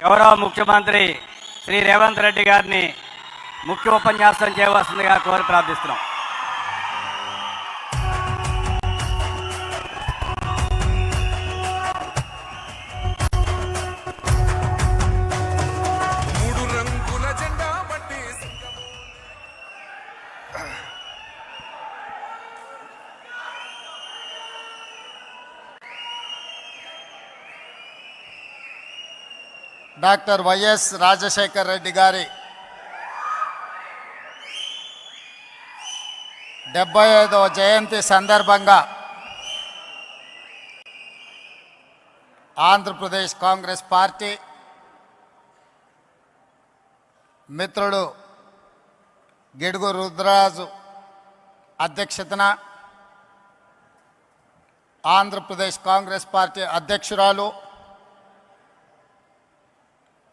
గౌరవ ముఖ్యమంత్రి శ్రీ రేవంత్ రెడ్డి గారిని ముఖ్య ఉపన్యాసం చేయవలసిందిగా కోరి ప్రార్థిస్తున్నాం. డాక్టర్ వైఎస్ రాజశేఖర్ రెడ్డి గారి 75వ జయంతి సందర్భంగా ఆంధ్రప్రదేశ్ కాంగ్రెస్ పార్టీ మిత్రుడు గిడుగు రుద్రరాజు అధ్యక్షతన ఆంధ్రప్రదేశ్ కాంగ్రెస్ పార్టీ అధ్యక్షురాలు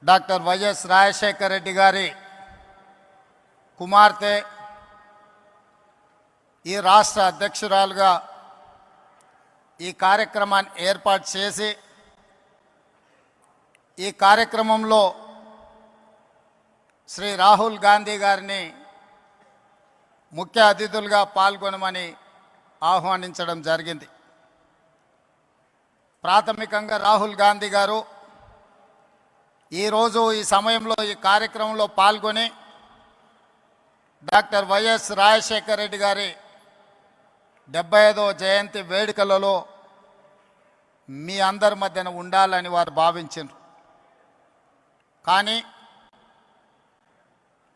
డాక్టర్ వైఎస్ రాజశేఖర్ రెడ్డి గారి కుమార్తె ఈ రాష్ట్ర అధ్యక్షురాలుగా ఈ కార్యక్రమాన్ని ఏర్పాటు చేసి ఈ కార్యక్రమంలో శ్రీ రాహుల్ గాంధీ గారిని ముఖ్య అతిథులుగా పాల్గొనమని ఆహ్వానించడం జరిగింది. ప్రాథమికంగా రాహుల్ గాంధీ గారు ఈరోజు ఈ సమయంలో ఈ కార్యక్రమంలో పాల్గొని డాక్టర్ వైఎస్ రాజశేఖర్ రెడ్డి గారి 75వ జయంతి వేడుకలలో మీ అందరి మధ్యన ఉండాలని వారు భావించారు. కానీ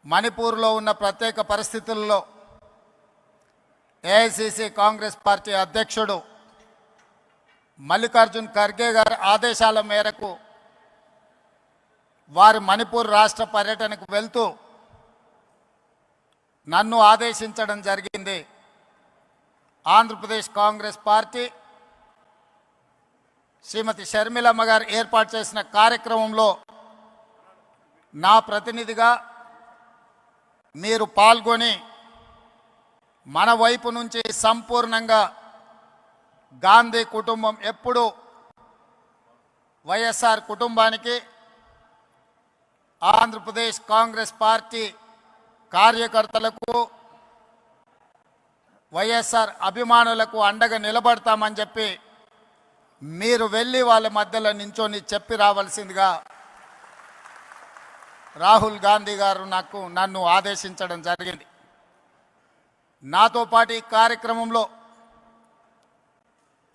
మణిపూర్లో ఉన్న ప్రత్యేక పరిస్థితుల్లో ఏఐసిసి కాంగ్రెస్ పార్టీ అధ్యక్షుడు మల్లికార్జున్ ఖర్గే గారి ఆదేశాల మేరకు వారు మణిపూర్ రాష్ట్ర పర్యటనకు వెళ్తూ నన్ను ఆదేశించడం జరిగింది. ఆంధ్రప్రదేశ్ కాంగ్రెస్ పార్టీ శ్రీమతి షర్మిలమ్మ గారు ఏర్పాటు చేసిన కార్యక్రమంలో నా ప్రతినిధిగా మీరు పాల్గొని మన వైపు నుంచి సంపూర్ణంగా గాంధీ కుటుంబం ఎప్పుడూ వైఎస్ఆర్ కుటుంబానికి ఆంధ్రప్రదేశ్ కాంగ్రెస్ పార్టీ కార్యకర్తలకు వైఎస్ఆర్ అభిమానులకు అండగా నిలబడతామని చెప్పి మీరు వెళ్ళి వాళ్ళ మధ్యలో నించొని చెప్పి రావాల్సిందిగా రాహుల్ గాంధీ గారు నన్ను ఆదేశించడం జరిగింది. నాతో పాటు ఈ కార్యక్రమంలో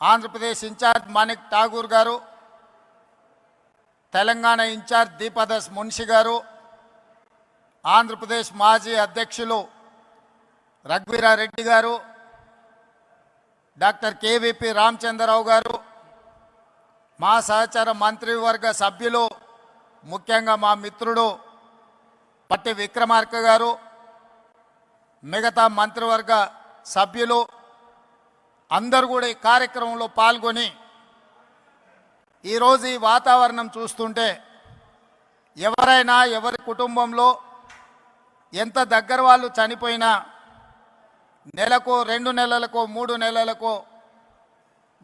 ఆంధ్రప్రదేశ్ ఇన్ఛార్జ్ మాణిక్ ఠాగూర్ గారు, తెలంగాణ ఇన్ఛార్జ్ దీపదాస్ మున్షి గారు, ఆంధ్రప్రదేశ్ మాజీ అధ్యక్షులు రఘువీరారెడ్డి గారు, డాక్టర్ కేవీపీ రామచంద్రరావు గారు, మా సహచర మంత్రివర్గ సభ్యులు, ముఖ్యంగా మా మిత్రుడు పట్టి విక్రమార్క గారు, మిగతా మంత్రివర్గ సభ్యులు అందరూ కూడా ఈ కార్యక్రమంలో పాల్గొని ఈరోజు ఈ వాతావరణం చూస్తుంటే ఎవరైనా ఎవరి కుటుంబంలో ఎంత దగ్గర వాళ్ళు చనిపోయినా నెలకో 2 నెలలకో 3 నెలలకో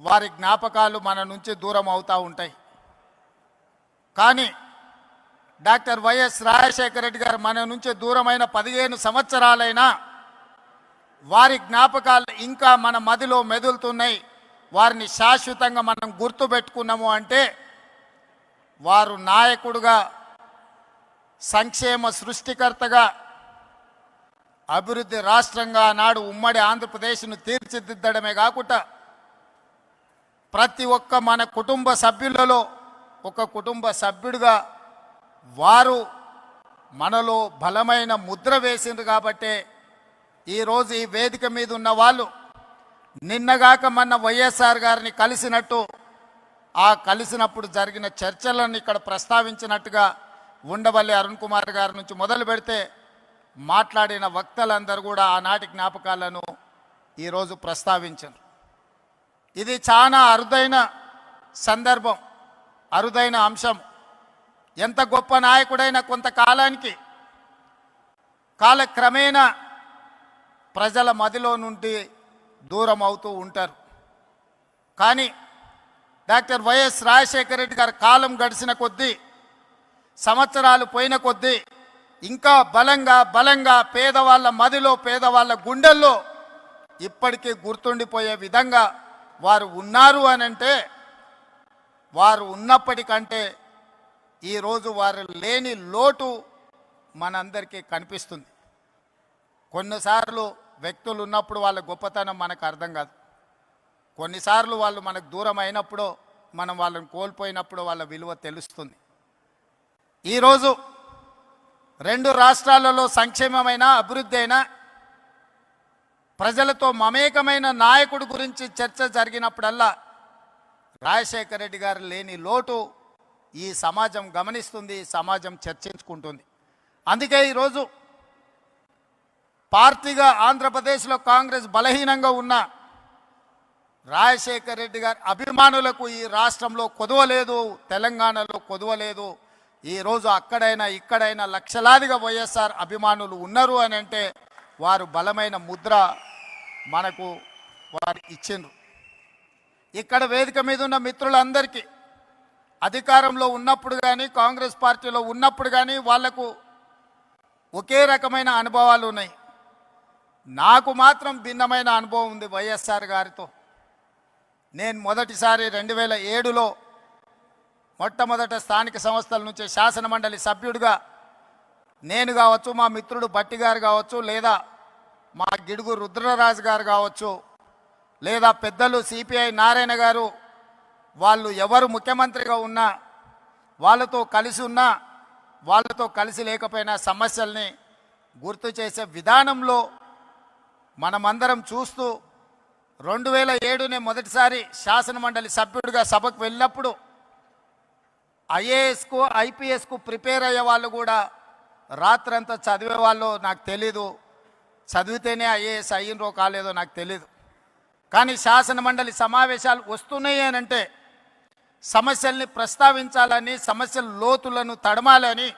వారి జ్ఞాపకాలు మన నుంచి దూరం అవుతూ ఉంటాయి. కానీ డాక్టర్ వైఎస్ రాజశేఖర రెడ్డి గారు మన నుంచి దూరమైన 15 సంవత్సరాలైనా వారి జ్ఞాపకాలు ఇంకా మన మదిలో మెదులుతున్నాయి. వారిని శాశ్వతంగా మనం గుర్తుపెట్టుకున్నాము అంటే వారు నాయకుడుగా, సంక్షేమ సృష్టికర్తగా, అభివృద్ధి రాష్ట్రంగా నాడు ఉమ్మడి ఆంధ్రప్రదేశ్ను తీర్చిదిద్దడమే కాకుండా ప్రతి ఒక్క మన కుటుంబ సభ్యులలో ఒక కుటుంబ సభ్యుడిగా వారు మనలో బలమైన ముద్ర వేసింది. కాబట్టే ఈరోజు ఈ వేదిక మీద ఉన్న వాళ్ళు నిన్నగాక మొన్న వైఎస్ఆర్ గారిని కలిసినట్టు, ఆ కలిసినప్పుడు జరిగిన చర్చలను ఇక్కడ ప్రస్తావించినట్టుగా ఉండవల్లి అరుణ్ కుమార్ గారి నుంచి మొదలు పెడితే మాట్లాడిన వక్తలందరూ కూడా ఆనాటి జ్ఞాపకాలను ఈరోజు ప్రస్తావించారు. ఇది చాలా అరుదైన సందర్భం, అరుదైన అంశం. ఎంత గొప్ప నాయకుడైనా కొంతకాలానికి కాలక్రమేణా ప్రజల మదిలో నుండి దూరం అవుతూ ఉంటారు. కానీ డాక్టర్ వైఎస్ రాజశేఖర రెడ్డి గారి కాలం గడిచిన కొద్దీ సంవత్సరాలు పోయిన కొద్దీ ఇంకా బలంగా బలంగా పేదవాళ్ళ మదిలో పేదవాళ్ళ గుండెల్లో ఇప్పటికీ గుర్తుండిపోయే విధంగా వారు ఉన్నారు అని అంటే, వారు ఉన్నప్పటికంటే ఈరోజు వారు లేని లోటు మనందరికీ కనిపిస్తుంది. కొన్నిసార్లు వ్యక్తులు ఉన్నప్పుడు వాళ్ళ గొప్పతనం మనకు అర్థం కాదు. కొన్నిసార్లు వాళ్ళు మనకు దూరం అయినప్పుడు, మనం వాళ్ళని కోల్పోయినప్పుడు వాళ్ళ విలువ తెలుస్తుంది. ఈరోజు 2 రాష్ట్రాలలో సంక్షేమమైన అభివృద్ధి అయినా ప్రజలతో మమేకమైన నాయకుడి గురించి చర్చ జరిగినప్పుడల్లా రాజశేఖర రెడ్డి గారు లేని లోటు ఈ సమాజం గమనిస్తుంది, ఈ సమాజం చర్చించుకుంటుంది. అందుకే ఈరోజు పార్టీగా ఆంధ్రప్రదేశ్లో కాంగ్రెస్ బలహీనంగా ఉన్న రాజశేఖర రెడ్డి గారి అభిమానులకు ఈ రాష్ట్రంలో కొదవలేదు, తెలంగాణలో కొదవలేదు. ఈరోజు అక్కడైనా ఇక్కడైనా లక్షలాదిగా వైఎస్ఆర్ అభిమానులు ఉన్నారు అని అంటే వారు బలమైన ముద్ర మనకు వారు ఇచ్చిండ్రు. ఇక్కడ వేదిక మీద ఉన్న మిత్రులందరికీ అధికారంలో ఉన్నప్పుడు కానీ కాంగ్రెస్ పార్టీలో ఉన్నప్పుడు కానీ వాళ్లకు ఒకే రకమైన అనుభవాలు ఉన్నాయి. నాకు మాత్రం భిన్నమైన అనుభవం ఉంది వైఎస్ఆర్ గారితో. నేను మొదటిసారి 2007లో మొట్టమొదట స్థానిక సంస్థల నుంచి శాసనమండలి సభ్యుడిగా నేను కావచ్చు, మా మిత్రుడు భట్టి గారు కావచ్చు, లేదా మా గిడుగు రుద్రరాజు గారు కావచ్చు, లేదా పెద్దలు సిపిఐ నారాయణ గారు, వాళ్ళు ఎవరు ముఖ్యమంత్రిగా ఉన్నా వాళ్ళతో కలిసి ఉన్నా వాళ్ళతో కలిసి లేకపోయినా సమస్యల్ని గుర్తు చేసే విధానంలో మనమందరం చూస్తూ 2007 మొదటిసారి శాసనమండలి సభ్యుడిగా సభకు వెళ్ళినప్పుడు ఐఏఎస్కు ఐపీఎస్కు ప్రిపేర్ అయ్యే వాళ్ళు కూడా రాత్రంతా చదివే వాళ్ళు నాకు తెలీదు, చదివితేనే ఐఏఎస్ అయ్యినరో కాలేదో నాకు తెలీదు. కానీ శాసనమండలి సమావేశాలు వస్తున్నాయి అని అంటే సమస్యల్ని ప్రస్తావించాలని, సమస్యల లోతులను తడమాలని,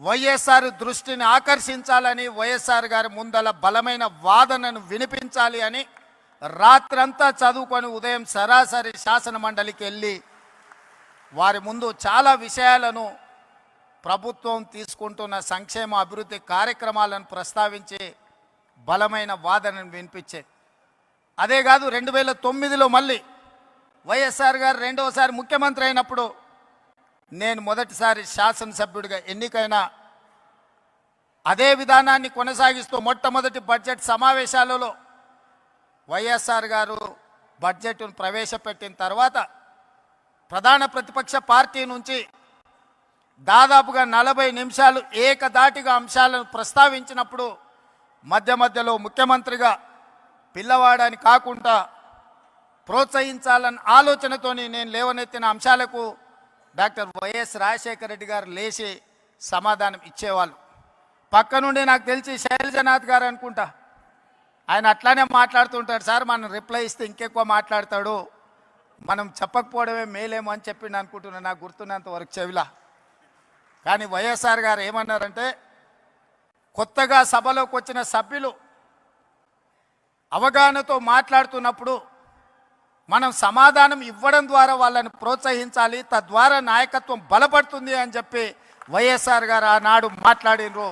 వైఎస్ఆర్ దృష్టిని ఆకర్షించాలని, వైఎస్ఆర్ గారి ముందల బలమైన వాదనను వినిపించాలి అని రాత్రంతా చదువుకొని ఉదయం సరాసరి శాసనమండలికి వెళ్ళి వారి ముందు చాలా విషయాలను, ప్రభుత్వం తీసుకుంటున్న సంక్షేమ అభివృద్ధి కార్యక్రమాలను ప్రస్తావించి బలమైన వాదనను వినిపించేది. అదే కాదు 2009లో మళ్ళీ వైఎస్ఆర్ గారు రెండవసారి ముఖ్యమంత్రి అయినప్పుడు నేను మొదటిసారి శాసనసభ్యుడిగా ఎన్నికైనా అదే విధానాన్ని కొనసాగిస్తూ మొట్టమొదటి బడ్జెట్ సమావేశాలలో వైఎస్ఆర్ గారు బడ్జెట్ను ప్రవేశపెట్టిన తర్వాత ప్రధాన ప్రతిపక్ష పార్టీ నుంచి దాదాపుగా 40 నిమిషాలు ఏకధాటిగా అంశాలను ప్రస్తావించినప్పుడు మధ్య మధ్యలో ముఖ్యమంత్రిగా పిల్లవాడని కాకుండా ప్రోత్సహించాలన్న ఆలోచనతోని నేను లేవనెత్తిన అంశాలకు డాక్టర్ వైఎస్ రాజశేఖర రెడ్డి గారు లేచి సమాధానం ఇచ్చేవాళ్ళు. పక్క నుండి నాకు తెలిసి శైలజనాథ్ గారు అనుకుంటా, ఆయన అట్లానే మాట్లాడుతుంటాడు. సార్ మనం రిప్లై ఇస్తే ఇంకెక్కువ మాట్లాడతాడు, మనం చెప్పకపోవడమే మేలేమో అని చెప్పిండు అనుకుంటున్నాను నాకు గుర్తున్నంత వరకు చెవిలా. కానీ వైఎస్ఆర్ గారు ఏమన్నారంటే, కొత్తగా సభలోకి వచ్చిన సభ్యులు అవగాహనతో మాట్లాడుతున్నప్పుడు మనం సమాధానం ఇవ్వడం ద్వారా వాళ్ళని ప్రోత్సహించాలి, తద్వారా నాయకత్వం బలపడుతుంది అని చెప్పి వైఎస్ఆర్ గారు ఆనాడు మాట్లాడినరు.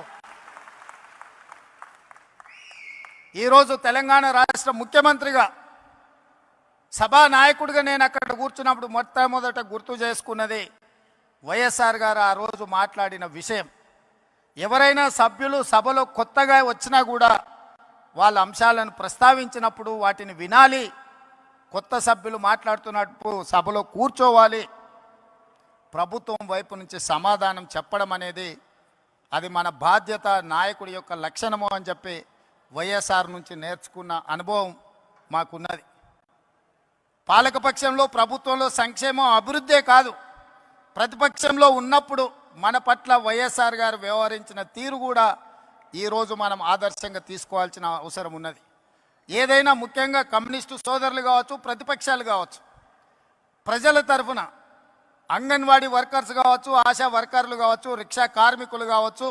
ఈరోజు తెలంగాణ రాష్ట్ర ముఖ్యమంత్రిగా సభా నాయకుడిగా నేను అక్కడ కూర్చున్నప్పుడు మొట్టమొదట గుర్తు చేసుకున్నది వైఎస్ఆర్ గారు ఆ రోజు మాట్లాడిన విషయం. ఎవరైనా సభ్యులు సభలో కొత్తగా వచ్చినా కూడా వాళ్ళ అంశాలను ప్రస్తావించినప్పుడు వాటిని వినాలి, కొత్త సభ్యులు మాట్లాడుతున్నప్పుడు సభలో కూర్చోవాలి, ప్రభుత్వం వైపు నుంచి సమాధానం చెప్పడం అనేది అది మన బాధ్యత, నాయకుడి యొక్క లక్షణము అని చెప్పి వైఎస్ఆర్ నుంచి నేర్చుకున్న అనుభవం మాకున్నది. పాలకపక్షంలో ప్రభుత్వంలో సంక్షేమం అభివృద్ధే కాదు, ప్రతిపక్షంలో ఉన్నప్పుడు మన పట్ల వైఎస్ఆర్ గారు వ్యవహరించిన తీరు కూడా ఈరోజు మనం ఆదర్శంగా తీసుకోవాల్సిన అవసరం ఉన్నది. ఏదైనా ముఖ్యంగా కమ్యూనిస్టు సోదరులు కావచ్చు, ప్రతిపక్షాలు కావచ్చు, ప్రజల తరఫున అంగన్వాడీ వర్కర్స్ కావచ్చు, ఆశా వర్కర్లు కావచ్చు, రిక్షా కార్మికులు కావచ్చు,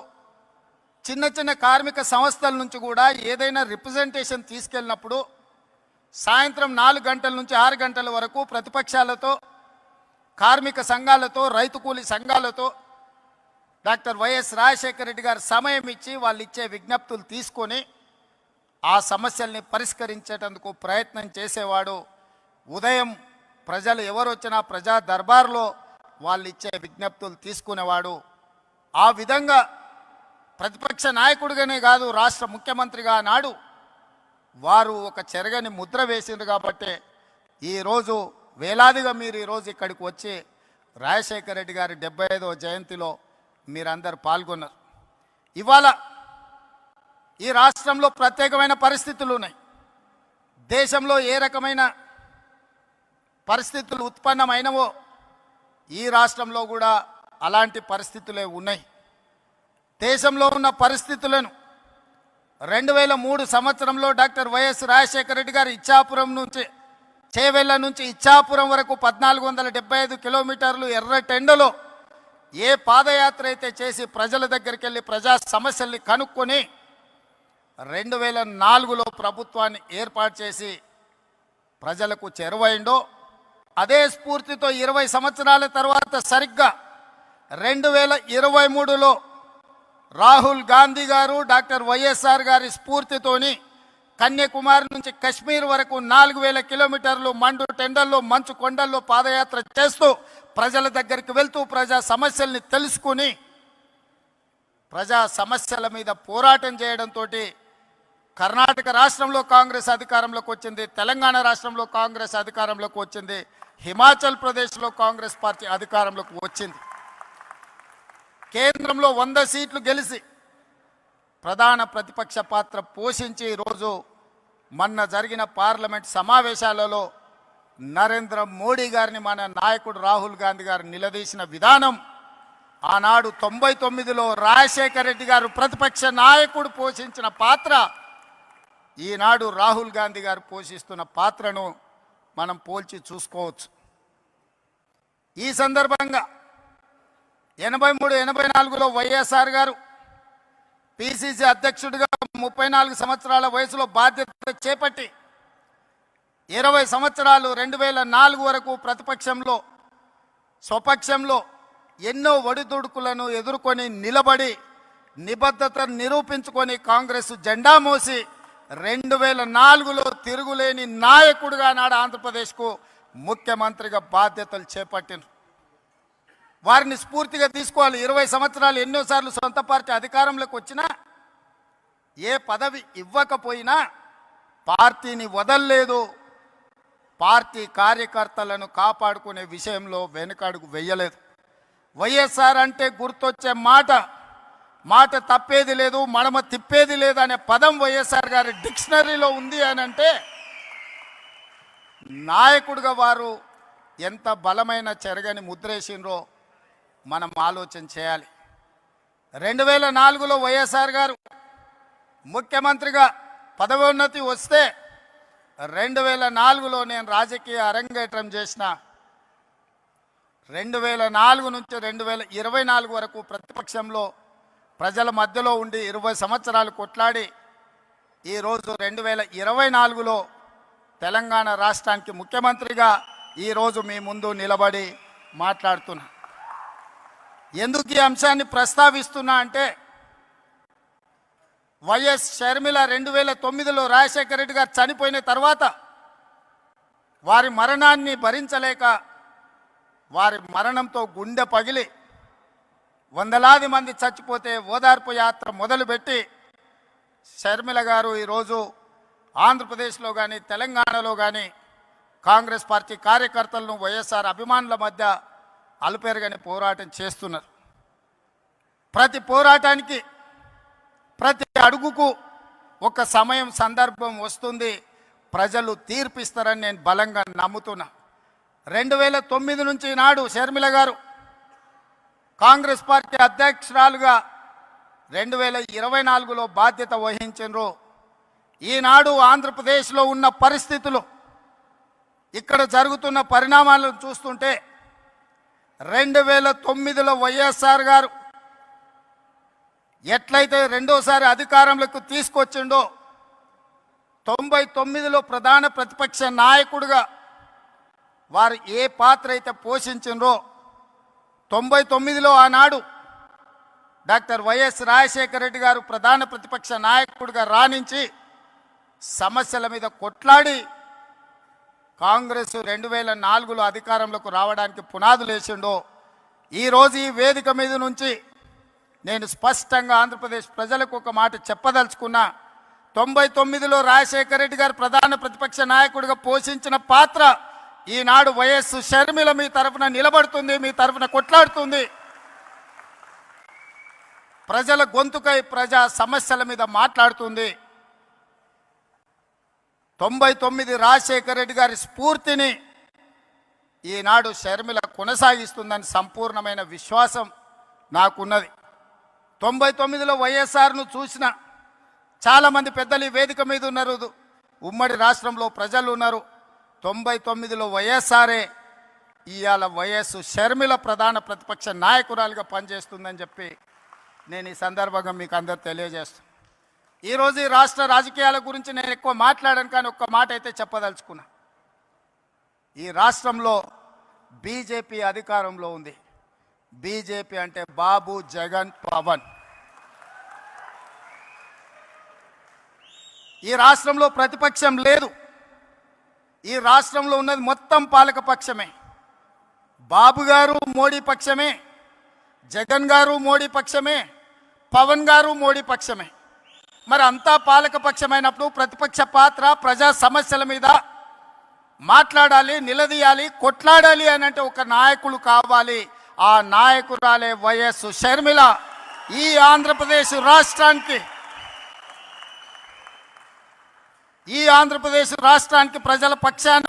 చిన్న చిన్న కార్మిక సంస్థల నుంచి కూడా ఏదైనా రిప్రజెంటేషన్ తీసుకెళ్ళినప్పుడు సాయంత్రం 4 గంటల నుంచి 6 గంటల వరకు ప్రతిపక్షాలతో, కార్మిక సంఘాలతో, రైతు కూలీ సంఘాలతో డాక్టర్ వైఎస్ రాజశేఖర రెడ్డి గారు సమయం ఇచ్చి వాళ్ళు ఇచ్చే విజ్ఞప్తులు తీసుకొని ఆ సమస్యల్ని పరిష్కరించేటందుకు ప్రయత్నం చేసేవాడు. ఉదయం ప్రజలు ఎవరు వచ్చినా ప్రజా దర్బార్లో వాళ్ళు ఇచ్చే విజ్ఞప్తులు తీసుకునేవాడు. ఆ విధంగా ప్రతిపక్ష నాయకుడిగానే కాదు, రాష్ట్ర ముఖ్యమంత్రిగా నాడు వారు ఒక చెరగని ముద్ర వేసింది. కాబట్టి ఈరోజు వేలాదిగా మీరు ఈరోజు ఇక్కడికి వచ్చి రాజశేఖర రెడ్డి గారి 75వ జయంతిలో మీరందరూ పాల్గొన్నారు. ఇవాళ ఈ రాష్ట్రంలో ప్రత్యేకమైన పరిస్థితులు ఉన్నాయి. దేశంలో ఏ రకమైన పరిస్థితులు ఉత్పన్నమైనవో ఈ రాష్ట్రంలో కూడా అలాంటి పరిస్థితులే ఉన్నాయి. దేశంలో ఉన్న పరిస్థితులను 2003 సంవత్సరంలో డాక్టర్ వైఎస్ రాజశేఖర రెడ్డి గారు ఇచ్చాపురం నుంచి చేవెళ్ళ నుంచి ఇచ్చాపురం వరకు 1475 కిలోమీటర్లు ఎర్రటెండలో ఏ పాదయాత్ర అయితే చేసి ప్రజల దగ్గరికి వెళ్ళి ప్రజా సమస్యల్ని కనుక్కొని 2004లో ప్రభుత్వాన్ని ఏర్పాటు చేసి ప్రజలకు చేరువైండో, అదే స్ఫూర్తితో 20 సంవత్సరాల తర్వాత సరిగ్గా 2023లో రాహుల్ గాంధీ గారు డాక్టర్ వైఎస్ఆర్ గారి స్ఫూర్తితోని కన్యాకుమారి నుంచి కశ్మీర్ వరకు 4000 కిలోమీటర్లు మండు టెండల్లో మంచు కొండల్లో పాదయాత్ర చేస్తూ ప్రజల దగ్గరికి వెళ్తూ ప్రజా సమస్యల్ని తెలుసుకుని ప్రజా సమస్యల మీద పోరాటం చేయడంతో కర్ణాటక రాష్ట్రంలో కాంగ్రెస్ అధికారంలోకి వచ్చింది, తెలంగాణ రాష్ట్రంలో కాంగ్రెస్ అధికారంలోకి వచ్చింది, హిమాచల్ ప్రదేశ్లో కాంగ్రెస్ పార్టీ అధికారంలోకి వచ్చింది. కేంద్రంలో 100 సీట్లు గెలిచి ప్రధాన ప్రతిపక్ష పాత్ర పోషించి ఈరోజు మొన్న జరిగిన పార్లమెంట్ సమావేశాలలో నరేంద్ర మోడీ గారిని మన నాయకుడు రాహుల్ గాంధీ గారు నిలదీసిన విధానం, ఆనాడు 99లో రాజశేఖర రెడ్డి గారు ప్రతిపక్ష నాయకుడు పోషించిన పాత్ర, ఈనాడు రాహుల్ గాంధీ గారు పోషిస్తున్న పాత్రను మనం పోల్చి చూసుకోవచ్చు. ఈ సందర్భంగా 83-84లో వైఎస్ఆర్ గారు పిసిసి అధ్యక్షుడిగా 34 సంవత్సరాల వయసులో బాధ్యత చేపట్టి 20 సంవత్సరాలు 2004 వరకు ప్రతిపక్షంలో స్వపక్షంలో ఎన్నో ఒడిదుడుకులను ఎదుర్కొని నిలబడి నిబద్ధత నిరూపించుకొని కాంగ్రెస్ జెండా మోసి 2004లో తిరుగులేని నాయకుడిగా నాడు ఆంధ్రప్రదేశ్కు ముఖ్యమంత్రిగా బాధ్యతలు చేపట్టిన వారిని స్ఫూర్తిగా తీసుకోవాలి. 20 సంవత్సరాలు ఎన్నోసార్లు సొంత పార్టీ అధికారంలోకి వచ్చినా ఏ పదవి ఇవ్వకపోయినా పార్టీని వదల్లేదు, పార్టీ కార్యకర్తలను కాపాడుకునే విషయంలో వెనుకడుగు వేయలేదు. వైఎస్ఆర్ అంటే గుర్తొచ్చే మాట తప్పేది లేదు, మడమ తిప్పేది లేదు అనే పదం వైఎస్ఆర్ గారి డిక్షనరీలో ఉంది అని అంటే నాయకుడిగా వారు ఎంత బలమైన చెరగని ముద్రేసిండ్రో మనం ఆలోచన చేయాలి. 2004లో వైఎస్ఆర్ గారు ముఖ్యమంత్రిగా పదవోన్నతి వస్తే 2004లో నేను రాజకీయ అరంగేట్రం చేసిన. 2004 నుంచి 2024 వరకు ప్రతిపక్షంలో ప్రజల మధ్యలో ఉండి 20 సంవత్సరాలు కొట్లాడి ఈరోజు 2024లో తెలంగాణ రాష్ట్రానికి ముఖ్యమంత్రిగా ఈరోజు మీ ముందు నిలబడి మాట్లాడుతున్నా. ఎందుకు ఈ అంశాన్ని ప్రస్తావిస్తున్నా అంటే వైఎస్ షర్మిల 2009లో రాజశేఖర రెడ్డి గారు చనిపోయిన తర్వాత వారి మరణాన్ని భరించలేక వారి మరణంతో గుండె పగిలి వందలాది మంది చచ్చిపోతే ఓదార్పు యాత్ర మొదలుపెట్టి షర్మిల గారు ఈరోజు ఆంధ్రప్రదేశ్లో కానీ తెలంగాణలో కానీ కాంగ్రెస్ పార్టీ కార్యకర్తలను వైఎస్ఆర్ అభిమానుల మధ్య అలుపెరగని పోరాటం చేస్తున్నారు. ప్రతి పోరాటానికి ప్రతి అడుగుకు ఒక సమయం సందర్భం వస్తుంది, ప్రజలు తీర్పిస్తారని నేను బలంగా నమ్ముతున్నా. 2009 నుంచి నాడు షర్మిల గారు కాంగ్రెస్ పార్టీ అధ్యక్షురాలుగా 2024లో బాధ్యత వహించారు. ఈనాడు ఆంధ్రప్రదేశ్లో ఉన్న పరిస్థితులు, ఇక్కడ జరుగుతున్న పరిణామాలను చూస్తుంటే 2009లో వైఎస్ఆర్ గారు ఎట్లయితే రెండోసారి అధికారంలోకి తీసుకొచ్చిండో 99లో ప్రధాన ప్రతిపక్ష నాయకుడిగా వారు ఏ పాత్ర అయితే పోషించిండ్రో 99లో ఆనాడు డాక్టర్ వైఎస్ రాజశేఖర రెడ్డి గారు ప్రధాన ప్రతిపక్ష నాయకుడిగా రాణించి సమస్యల మీద కొట్లాడి కాంగ్రెస్ 2004లో అధికారంలోకి రావడానికి పునాదులు వేసిండో ఈరోజు ఈ వేదిక మీద నుంచి నేను స్పష్టంగా ఆంధ్రప్రదేశ్ ప్రజలకు ఒక మాట చెప్పదలుచుకున్నా. 99లో రాజశేఖర రెడ్డి గారు ప్రధాన ప్రతిపక్ష నాయకుడిగా పోషించిన పాత్ర ఈనాడు వైఎస్ షర్మిల మీ తరఫున నిలబడుతుంది, మీ తరఫున కొట్లాడుతుంది. ప్రజల గొంతుకై ప్రజా సమస్యల మీద మాట్లాడుతుంది. 99 రాజశేఖర రెడ్డి గారి స్ఫూర్తిని ఈనాడు షర్మిల కొనసాగిస్తుందని సంపూర్ణమైన విశ్వాసం నాకున్నది. 99లో వైఎస్ఆర్ను చూసిన చాలామంది పెద్దలు ఈ వేదిక మీద ఉన్నారు, ఉమ్మడి రాష్ట్రంలో ప్రజలు ఉన్నారు. 99లో వైఎస్ఆరే ఇవాళ వైఎస్ షర్మిల ప్రధాన ప్రతిపక్ష నాయకురాలుగా పనిచేస్తుందని చెప్పి నేను ఈ సందర్భంగా మీకు అందరు తెలియజేస్తాను. ఈరోజు ఈ రాష్ట్ర రాజకీయాల గురించి నేను ఎక్కువ మాట్లాడాను, కానీ ఒక్క మాట అయితే చెప్పదలుచుకున్నా. ఈ రాష్ట్రంలో బీజేపీ అధికారంలో ఉంది. బీజేపీ అంటే బాబు, జగన్, పవన్. ఈ రాష్ట్రంలో ప్రతిపక్షం లేదు. ఈ రాష్ట్రంలో ఉన్నది మొత్తం పాలక పక్షమే. బాబు గారు మోడీ పక్షమే, జగన్ గారు మోడీ పక్షమే, పవన్ గారు మోడీ పక్షమే. మరి అంతా పాలక పక్షమైనప్పుడు ప్రతిపక్ష పాత్ర ప్రజా సమస్యల మీద మాట్లాడాలి, నిలదీయాలి, కొట్లాడాలి అని అంటే ఒక నాయకులు కావాలి. ఆ నాయకురాలే వైఎస్ షర్మిల. ఈ ఆంధ్రప్రదేశ్ రాష్ట్రానికి ప్రజల పక్షాన,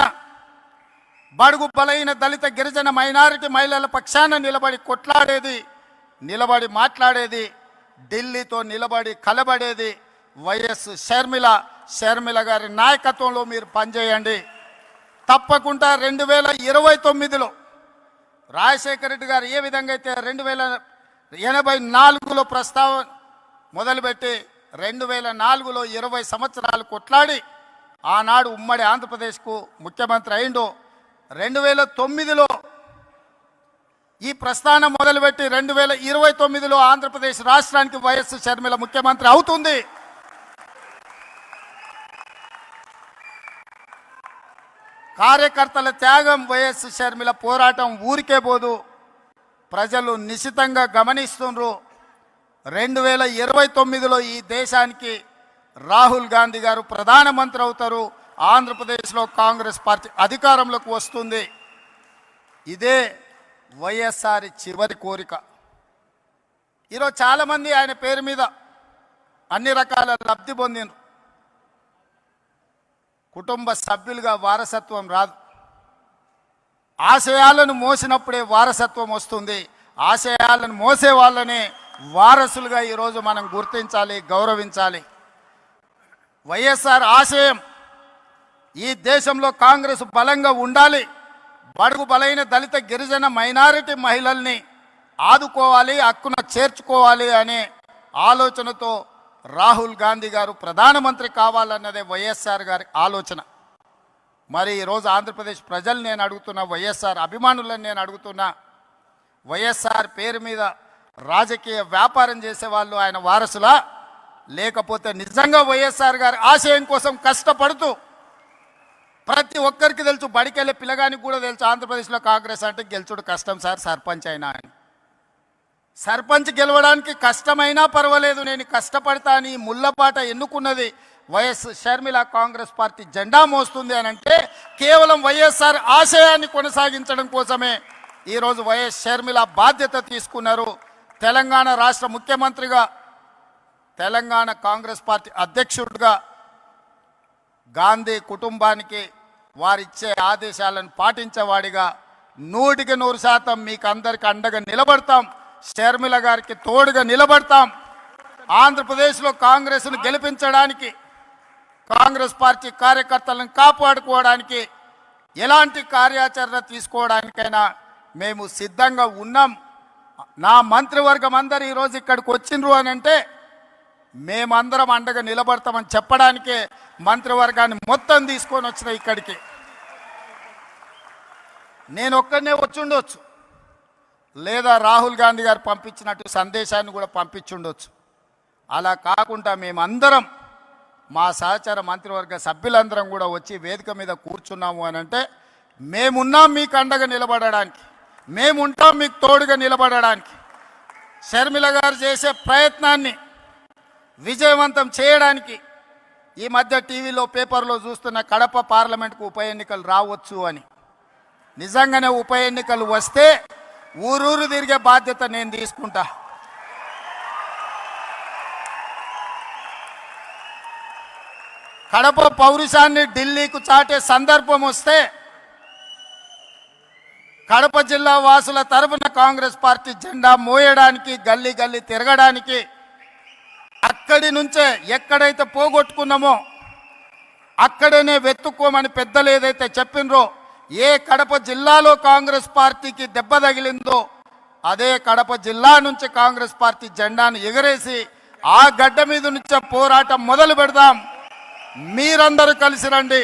బడుగు బలైన దళిత గిరిజన మైనారిటీ మహిళల పక్షాన నిలబడి కొట్లాడేది, నిలబడి మాట్లాడేది, ఢిల్లీతో నిలబడి కలబడేది వైఎస్ షర్మిల. షర్మిల గారి నాయకత్వంలో మీరు పనిచేయండి. తప్పకుండా 2029లో రాజశేఖర రెడ్డి గారు ఏ విధంగా అయితే 1984లో ప్రస్తావన మొదలుపెట్టి 2004లో 20 సంవత్సరాలు కొట్లాడి ఆనాడు ఉమ్మడి ఆంధ్రప్రదేశ్కు ముఖ్యమంత్రి అయిండో, 2009లో ఈ ప్రస్థానం మొదలుపెట్టి 2029లో ఆంధ్రప్రదేశ్ రాష్ట్రానికి వైఎస్ షర్మిల ముఖ్యమంత్రి అవుతుంది. కార్యకర్తల త్యాగం, వైఎస్ షర్మిల పోరాటం ఊరికే పోదు. ప్రజలు నిశితంగా గమనిస్తున్నారు. 2029లో ఈ దేశానికి రాహుల్ గాంధీ గారు ప్రధానమంత్రి అవుతారు. ఆంధ్రప్రదేశ్లో కాంగ్రెస్ పార్టీ అధికారంలోకి వస్తుంది. ఇదే వైఎస్ఆర్ చివరి కోరిక. ఈరోజు చాలామంది ఆయన పేరు మీద అన్ని రకాల లబ్ధి పొందిన కుటుంబ సభ్యులుగా వారసత్వం రాదు. ఆశయాలను మోసినప్పుడే వారసత్వం వస్తుంది. ఆశయాలను మోసే వాళ్ళనే వారసులుగా ఈరోజు మనం గుర్తించాలి, గౌరవించాలి. వైఎస్ఆర్ ఆశయం ఈ దేశంలో కాంగ్రెస్ బలంగా ఉండాలి, బడుగు బలైన దళిత గిరిజన మైనారిటీ మహిళల్ని ఆదుకోవాలి, హక్కున చేర్చుకోవాలి అనే ఆలోచనతో రాహుల్ గాంధీ గారు ప్రధానమంత్రి కావాలన్నదే వైఎస్ఆర్ గారి ఆలోచన. మరి ఈరోజు ఆంధ్రప్రదేశ్ ప్రజలు నేను అడుగుతున్నా, వైఎస్ఆర్ అభిమానులను నేను అడుగుతున్నా, వైఎస్ఆర్ పేరు మీద రాజకీయ వ్యాపారం చేసేవాళ్ళు ఆయన వారసులా, లేకపోతే నిజంగా వైఎస్ఆర్ గారి ఆశయం కోసం కష్టపడుతూ, ప్రతి ఒక్కరికి తెలుసు, బడికెళ్ళే పిల్లగానికి కూడా తెలుసు ఆంధ్రప్రదేశ్లో కాంగ్రెస్ అంటే గెలుచుడు కష్టం సార్, సర్పంచ్ అయినా అని. సర్పంచ్ గెలవడానికి కష్టమైనా పర్వాలేదు, నేను కష్టపడతా అని ముళ్ళపాట ఎన్నుకున్నది వైఎస్ షర్మిల. కాంగ్రెస్ పార్టీ జెండా మోస్తుంది అని అంటే కేవలం వైఎస్ఆర్ ఆశయాన్ని కొనసాగించడం కోసమే ఈరోజు వైఎస్ షర్మిల బాధ్యత తీసుకున్నారు. తెలంగాణ రాష్ట్ర ముఖ్యమంత్రిగా, తెలంగాణ కాంగ్రెస్ పార్టీ అధ్యక్షుడిగా గాంధీ కుటుంబానికి వారిచ్చే ఆదేశాలను పాటించేవాడిగా 100% మీకు అందరికి అండగా నిలబడతాం. షర్మిల గారికి తోడుగా నిలబడతాం. ఆంధ్రప్రదేశ్లో కాంగ్రెస్ను గెలిపించడానికి, కాంగ్రెస్ పార్టీ కార్యకర్తలను కాపాడుకోవడానికి, ఎలాంటి కార్యాచరణ తీసుకోవడానికైనా మేము సిద్ధంగా ఉన్నాం. నా మంత్రివర్గం అందరూ ఈరోజు ఇక్కడికి వచ్చిండ్రు అని అంటే మేమందరం అండగా నిలబడతామని చెప్పడానికే మంత్రివర్గాన్ని మొత్తం తీసుకొని వచ్చిన ఇక్కడికి. నేను ఒక్కడనే వచ్చి ఉండొచ్చు, లేదా రాహుల్ గాంధీ గారు పంపించినట్టు సందేశాన్ని కూడా పంపించుండొచ్చు. అలా కాకుండా మేమందరం మా సహచర మంత్రివర్గ సభ్యులందరం కూడా వచ్చి వేదిక మీద కూర్చున్నాము అని అంటే మేమున్నాం మీకు అండగా నిలబడడానికి, మేముంటాం మీకు తోడుగా నిలబడడానికి. షర్మిల గారు చేసే ప్రయత్నాన్ని విజయవంతం చేయడానికి ఈ మధ్య టీవీలో పేపర్లో చూస్తున్న కడప పార్లమెంట్కు ఉప ఎన్నికలు రావచ్చు అని. నిజంగానే ఉప ఎన్నికలు వస్తే ఊరూరు తిరిగే బాధ్యత నేను తీసుకుంటా. కడప పౌరుషాన్ని ఢిల్లీకు చాటే సందర్భం వస్తే కడప జిల్లా వాసుల తరఫున కాంగ్రెస్ పార్టీ జెండా మోయడానికి, గల్లీ గల్లీ తిరగడానికి, అక్కడి నుంచే ఎక్కడైతే పోగొట్టుకున్నామో అక్కడనే వెతుక్కోమని పెద్దలు ఏదైతే చెప్పినరో, ఏ కడప జిల్లాలో కాంగ్రెస్ పార్టీకి దెబ్బ తగిలిందో అదే కడప జిల్లా నుంచి కాంగ్రెస్ పార్టీ జెండాను ఎగరేసి ఆ గడ్డ మీద నుంచే పోరాటం మొదలు పెడదాం. మీరందరూ కలిసి రండి,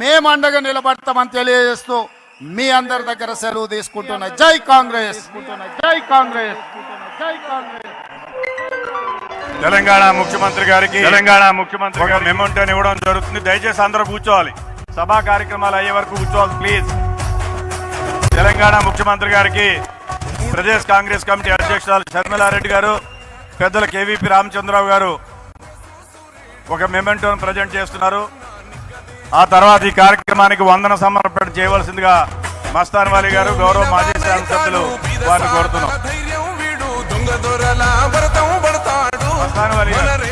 మేము అండగా నిలబడతామని తెలియజేస్తూ మీ అందరి దగ్గర సెలవు తీసుకుంటున్నా. జై కాంగ్రెస్, జై కాంగ్రెస్, జై కాంగ్రెస్. తెలంగాణ ముఖ్యమంత్రి గారికి ఒక మెమోంటోని ఇవ్వడం జరుగుతుంది. దయచేసి అందరూ కూర్చోవాలి. సభా కార్యక్రమాలు అయ్యే వరకు కూర్చోవాలి ప్లీజ్. తెలంగాణ ముఖ్యమంత్రి గారికి ప్రదేశ్ కాంగ్రెస్ కమిటీ అధ్యక్షురాలు షర్మిలారెడ్డి గారు, పెద్దల కేవీపీ రామచంద్రరావు గారు ఒక మెమోంటోని ప్రజెంట్ చేస్తున్నారు. ఆ తర్వాత ఈ కార్యక్రమానికి వందన సమర్పణ చేయవలసిందిగా మస్తాన్ వాలి గారు, గౌరవ మాజీ శాసనసభ్యులు వారిని కోరుతున్నాం. మస్తాన్ వాలి గారు.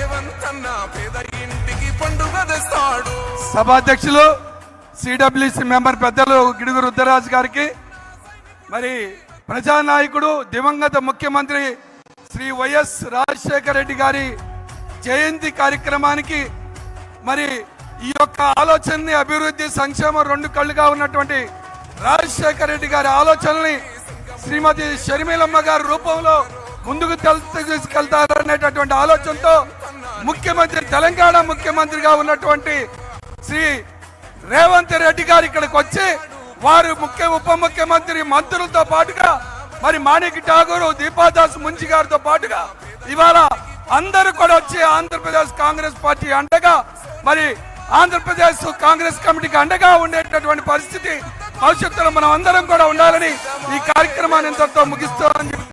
సభాధ్యక్షులు సిడబ్ల్యూసి మెంబర్ పెద్దలు గిడుగు రుద్రరాజు గారికి, మరి ప్రజానాయకుడు దివంగత ముఖ్యమంత్రి శ్రీ వైఎస్ రాజశేఖర రెడ్డి గారి జయంతి కార్యక్రమానికి, మరి ఈ యొక్క ఆలోచనని అభివృద్ధి సంక్షేమం రెండు కళ్ళుగా ఉన్నటువంటి రాజశేఖర రెడ్డి గారి ఆలోచనల్ని శ్రీమతి షర్మిలమ్మ గారి రూపంలో ముందుకు తీసుకెళ్తారనేటటువంటి ఆలోచనతో ముఖ్యమంత్రి, తెలంగాణ ముఖ్యమంత్రిగా ఉన్నటువంటి శ్రీ రేవంత్ రెడ్డి గారు ఇక్కడికి వచ్చి వారు ఉప ముఖ్యమంత్రి మంత్రులతో పాటుగా మరి మాణిక్ ఠాగూర్, దీపాదాస్ మున్షి గారితో పాటుగా ఇవాళ అందరూ కూడా వచ్చి ఆంధ్రప్రదేశ్ కాంగ్రెస్ పార్టీ అండగా, మరి ఆంధ్రప్రదేశ్ కాంగ్రెస్ కమిటీకి అండగా ఉండేటటువంటి పరిస్థితి భవిష్యత్తులో మనం అందరం కూడా ఉండాలని ఈ కార్యక్రమాన్ని ఇంతటితో ముగిస్తామని